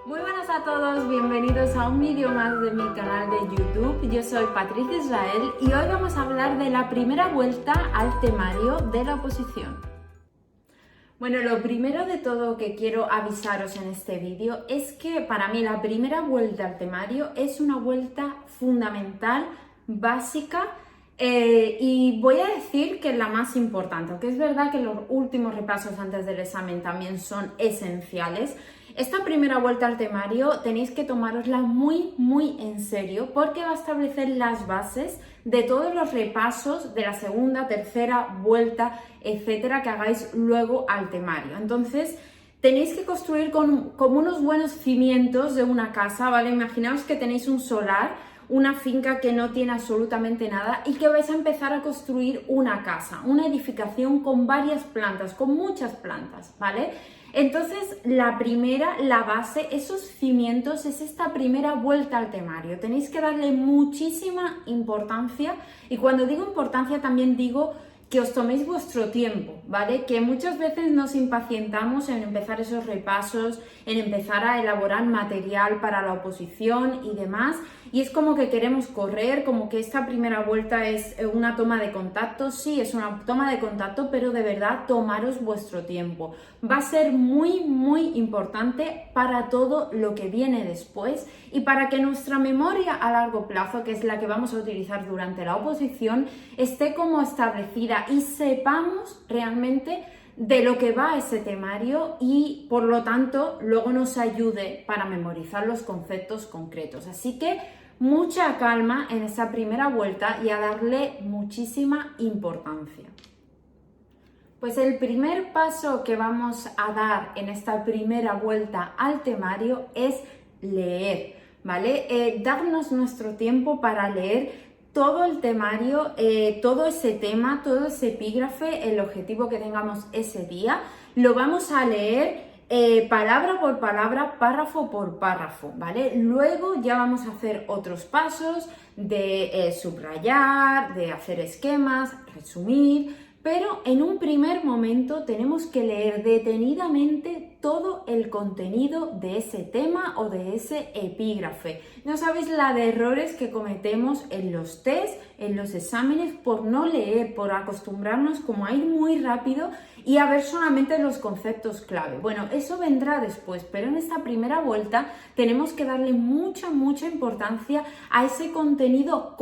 Muy buenas a todos, bienvenidos a un vídeo más de mi canal de YouTube. Yo soy Patricia Israel y hoy vamos a hablar de la primera vuelta al temario de la oposición. Bueno, lo primero de todo que quiero avisaros en este vídeo es que para mí la primera vuelta al temario es una vuelta fundamental, básica, y voy a decir que es la más importante, aunque es verdad que los últimos repasos antes del examen también son esenciales. Esta primera vuelta al temario tenéis que tomárosla muy en serio porque va a establecer las bases de todos los repasos de la segunda, tercera vuelta, etcétera, que hagáis luego al temario. Entonces, tenéis que construir como unos buenos cimientos de una casa, ¿vale? Imaginaos que tenéis un solar, una finca que no tiene absolutamente nada y que vais a empezar a construir una casa, una edificación con varias plantas, con muchas plantas, ¿vale? Entonces, la base, esos cimientos, es esta primera vuelta al temario. Tenéis que darle muchísima importancia y cuando digo importancia también digo que os toméis vuestro tiempo, ¿vale? Que muchas veces nos impacientamos en empezar esos repasos, en empezar a elaborar material para la oposición y demás, y es como que queremos correr, como que esta primera vuelta es una toma de contacto. Sí, es una toma de contacto, pero de verdad tomaros vuestro tiempo. Va a ser muy importante para todo lo que viene después y para que nuestra memoria a largo plazo, que es la que vamos a utilizar durante la oposición, esté como establecida y sepamos realmente de lo que va ese temario y por lo tanto luego nos ayude para memorizar los conceptos concretos. Así que mucha calma en esa primera vuelta y a darle muchísima importancia. Pues el primer paso que vamos a dar en esta primera vuelta al temario es leer, ¿vale? Darnos nuestro tiempo para leer todo el temario, todo ese tema, todo ese epígrafe, el objetivo que tengamos ese día, lo vamos a leer palabra por palabra, párrafo por párrafo, ¿vale? Luego ya vamos a hacer otros pasos de subrayar, de hacer esquemas, resumir, pero en un primer momento tenemos que leer detenidamente todo el contenido de ese tema o de ese epígrafe. No sabéis la de errores que cometemos en los test, en los exámenes, por no leer, por acostumbrarnos como a ir muy rápido y a ver solamente los conceptos clave. Bueno, eso vendrá después, pero en esta primera vuelta tenemos que darle mucha importancia a ese contenido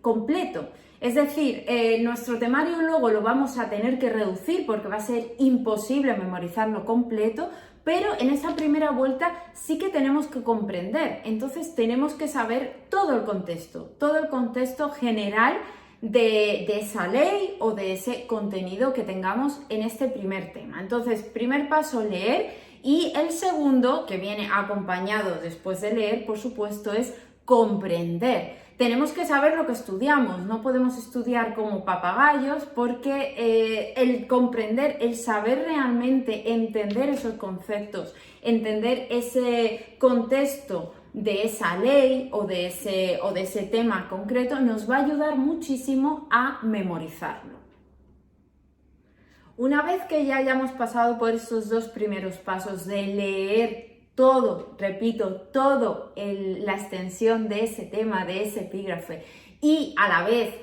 completo. Es decir, nuestro temario luego lo vamos a tener que reducir porque va a ser imposible memorizarlo completo, pero en esa primera vuelta sí que tenemos que comprender. Entonces tenemos que saber todo el contexto general de esa ley o de ese contenido que tengamos en este primer tema. Entonces, primer paso, leer, y el segundo, que viene acompañado después de leer, por supuesto, es comprender. Tenemos que saber lo que estudiamos, no podemos estudiar como papagayos porque el comprender, el saber realmente entender esos conceptos, entender ese contexto de esa ley o de ese tema concreto nos va a ayudar muchísimo a memorizarlo. Una vez que ya hayamos pasado por estos dos primeros pasos de leer todo, repito, la extensión de ese tema, de ese epígrafe, y a la vez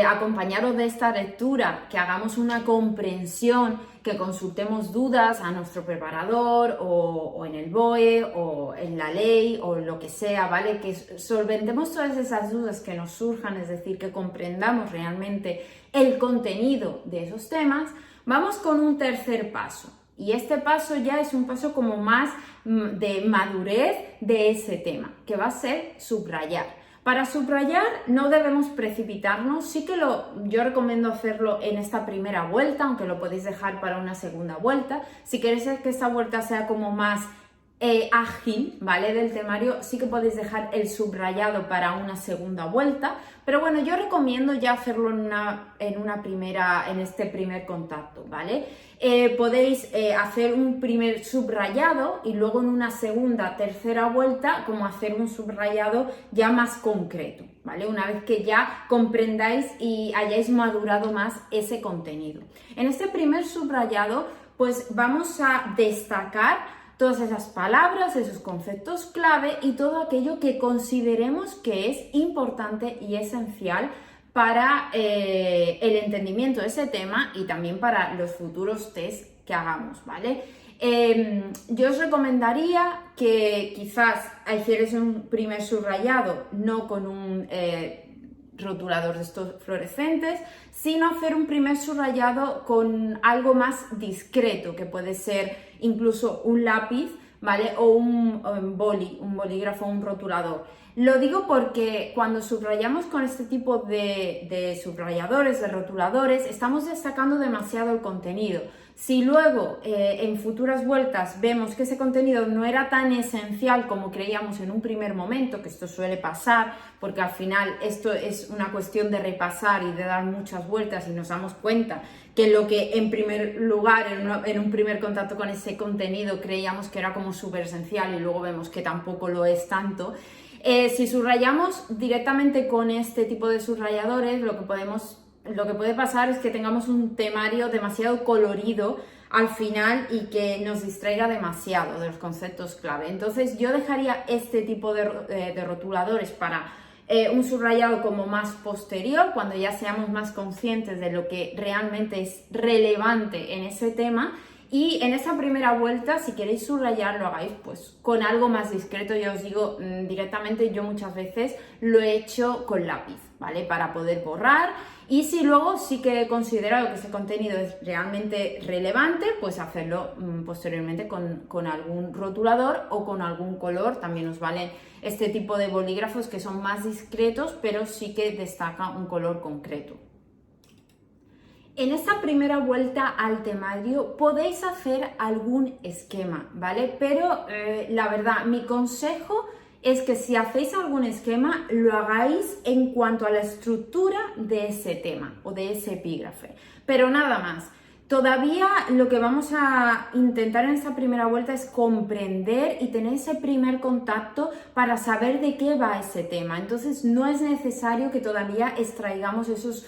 acompañaros de esta lectura, que hagamos una comprensión, que consultemos dudas a nuestro preparador o en el BOE o en la ley o lo que sea, ¿vale? Que solventemos todas esas dudas que nos surjan, es decir, que comprendamos realmente el contenido de esos temas. Vamos con un tercer paso. Y este paso ya es un paso como más de madurez de ese tema, que va a ser subrayar. Para subrayar no debemos precipitarnos, sí que yo recomiendo hacerlo en esta primera vuelta, aunque lo podéis dejar para una segunda vuelta. Si queréis que esta vuelta sea como más ágil, ¿vale? Del temario, sí que podéis dejar el subrayado para una segunda vuelta, pero bueno, yo recomiendo ya hacerlo en este primer contacto, ¿vale? Podéis hacer un primer subrayado y luego en una segunda, tercera vuelta, como hacer un subrayado ya más concreto, ¿vale? Una vez que ya comprendáis y hayáis madurado más ese contenido. En este primer subrayado, pues vamos a destacar todas esas palabras, esos conceptos clave y todo aquello que consideremos que es importante y esencial para el entendimiento de ese tema y también para los futuros test que hagamos, ¿vale? Yo os recomendaría que quizás hicierais un primer subrayado no con un rotulador de estos fluorescentes, sino hacer un primer subrayado con algo más discreto, que puede ser incluso un lápiz, ¿vale? O un bolígrafo, un rotulador. Lo digo porque cuando subrayamos con este tipo de subrayadores, de rotuladores, estamos destacando demasiado el contenido. Si luego en futuras vueltas vemos que ese contenido no era tan esencial como creíamos en un primer momento, que esto suele pasar, porque al final esto es una cuestión de repasar y de dar muchas vueltas y nos damos cuenta que lo que en primer lugar, en un primer contacto con ese contenido creíamos que era como súper esencial y luego vemos que tampoco lo es tanto. Si subrayamos directamente con este tipo de subrayadores, lo que puede pasar es que tengamos un temario demasiado colorido al final y que nos distraiga demasiado de los conceptos clave. Entonces yo dejaría este tipo de rotuladores para un subrayado como más posterior, cuando ya seamos más conscientes de lo que realmente es relevante en ese tema. Y en esa primera vuelta, si queréis subrayar, lo hagáis pues con algo más discreto. Ya os digo, directamente yo muchas veces lo he hecho con lápiz, ¿vale? Para poder borrar. Y si luego sí que he considerado que ese contenido es realmente relevante, pues hacerlo posteriormente con algún rotulador o con algún color. También os valen este tipo de bolígrafos que son más discretos, pero sí que destaca un color concreto. En esta primera vuelta al temario podéis hacer algún esquema, ¿vale? Pero la verdad, mi consejo es que si hacéis algún esquema, lo hagáis en cuanto a la estructura de ese tema o de ese epígrafe. Pero nada más. Todavía lo que vamos a intentar en esta primera vuelta es comprender y tener ese primer contacto para saber de qué va ese tema. Entonces no es necesario que todavía extraigamos esos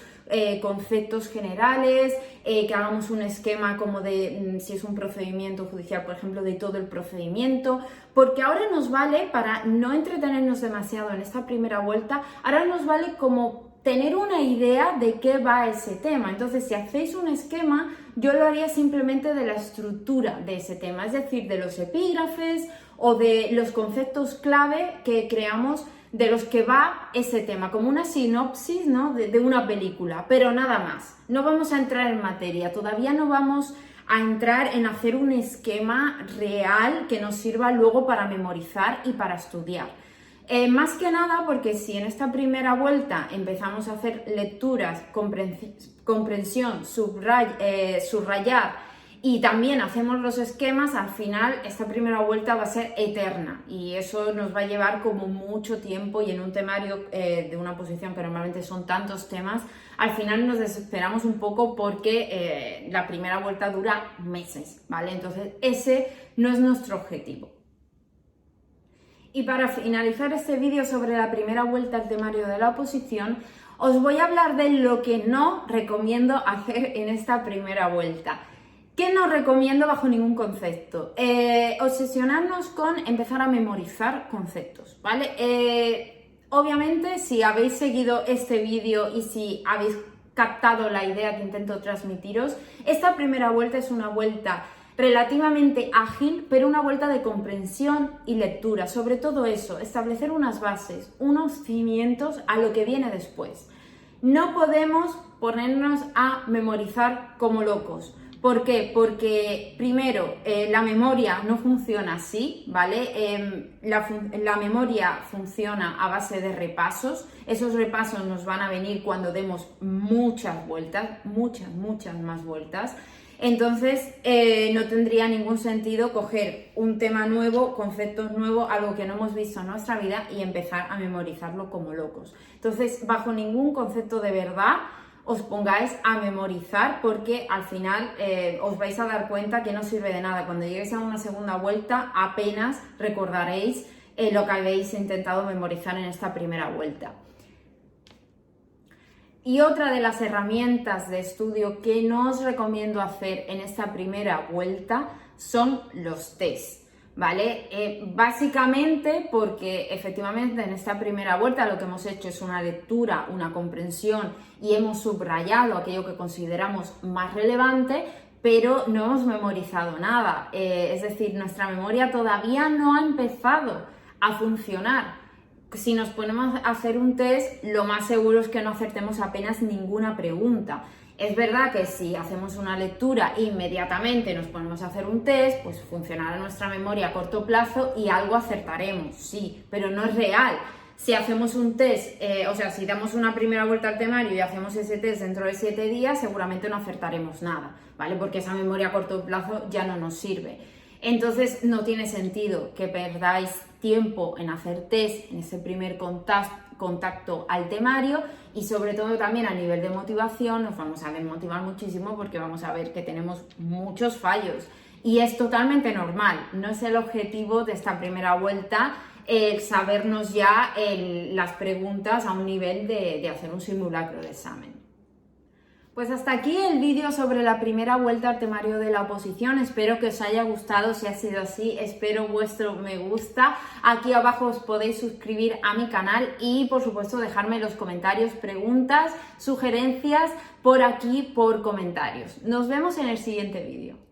conceptos generales, que hagamos un esquema como de si es un procedimiento judicial, por ejemplo, de todo el procedimiento, porque ahora nos vale, para no entretenernos demasiado en esta primera vuelta, ahora nos vale como tener una idea de qué va ese tema. Entonces, si hacéis un esquema, yo lo haría simplemente de la estructura de ese tema, es decir, de los epígrafes o de los conceptos clave que creamos de los que va ese tema, como una sinopsis, ¿no? de una película, pero nada más. No vamos a entrar en materia, todavía no vamos a entrar en hacer un esquema real que nos sirva luego para memorizar y para estudiar. Más que nada porque si en esta primera vuelta empezamos a hacer lecturas, comprensión, subrayar y también hacemos los esquemas, al final esta primera vuelta va a ser eterna y eso nos va a llevar como mucho tiempo, y en un temario de una oposición que normalmente son tantos temas, al final nos desesperamos un poco porque la primera vuelta dura meses, ¿vale? Entonces ese no es nuestro objetivo. Y para finalizar este vídeo sobre la primera vuelta al temario de la oposición, os voy a hablar de lo que no recomiendo hacer en esta primera vuelta. ¿Qué no recomiendo bajo ningún concepto? Obsesionarnos con empezar a memorizar conceptos, ¿vale? Obviamente, si habéis seguido este vídeo y si habéis captado la idea que intento transmitiros, esta primera vuelta es una vuelta relativamente ágil, pero una vuelta de comprensión y lectura. Sobre todo eso, establecer unas bases, unos cimientos a lo que viene después. No podemos ponernos a memorizar como locos. ¿Por qué? Porque primero, la memoria no funciona así, ¿vale? La memoria funciona a base de repasos. Esos repasos nos van a venir cuando demos muchas vueltas, muchas más vueltas. Entonces, no tendría ningún sentido coger un tema nuevo, conceptos nuevos, algo que no hemos visto en nuestra vida y empezar a memorizarlo como locos. Entonces, bajo ningún concepto de verdad os pongáis a memorizar, porque al final os vais a dar cuenta que no sirve de nada. Cuando lleguéis a una segunda vuelta apenas recordaréis lo que habéis intentado memorizar en esta primera vuelta. Y otra de las herramientas de estudio que no os recomiendo hacer en esta primera vuelta son los tests. ¿vale? Básicamente porque efectivamente en esta primera vuelta lo que hemos hecho es una lectura, una comprensión y hemos subrayado aquello que consideramos más relevante, pero no hemos memorizado nada. Es decir, nuestra memoria todavía no ha empezado a funcionar. Si nos ponemos a hacer un test, lo más seguro es que no acertemos apenas ninguna pregunta. Es verdad que si hacemos una lectura e inmediatamente nos ponemos a hacer un test, pues funcionará nuestra memoria a corto plazo y algo acertaremos, sí, pero no es real. Si hacemos un test, si damos una primera vuelta al temario y hacemos ese test dentro de 7 días, seguramente no acertaremos nada, ¿vale? Porque esa memoria a corto plazo ya no nos sirve. Entonces no tiene sentido que perdáis tiempo en hacer test en ese primer contacto al temario, y sobre todo también a nivel de motivación nos vamos a desmotivar muchísimo porque vamos a ver que tenemos muchos fallos y es totalmente normal. No es el objetivo de esta primera vuelta sabernos ya las preguntas a un nivel de hacer un simulacro de examen. Pues hasta aquí el vídeo sobre la primera vuelta al temario de la oposición. Espero que os haya gustado. Si ha sido así, espero vuestro me gusta. Aquí abajo os podéis suscribir a mi canal y, por supuesto, dejarme en los comentarios preguntas, sugerencias por aquí, por comentarios. Nos vemos en el siguiente vídeo.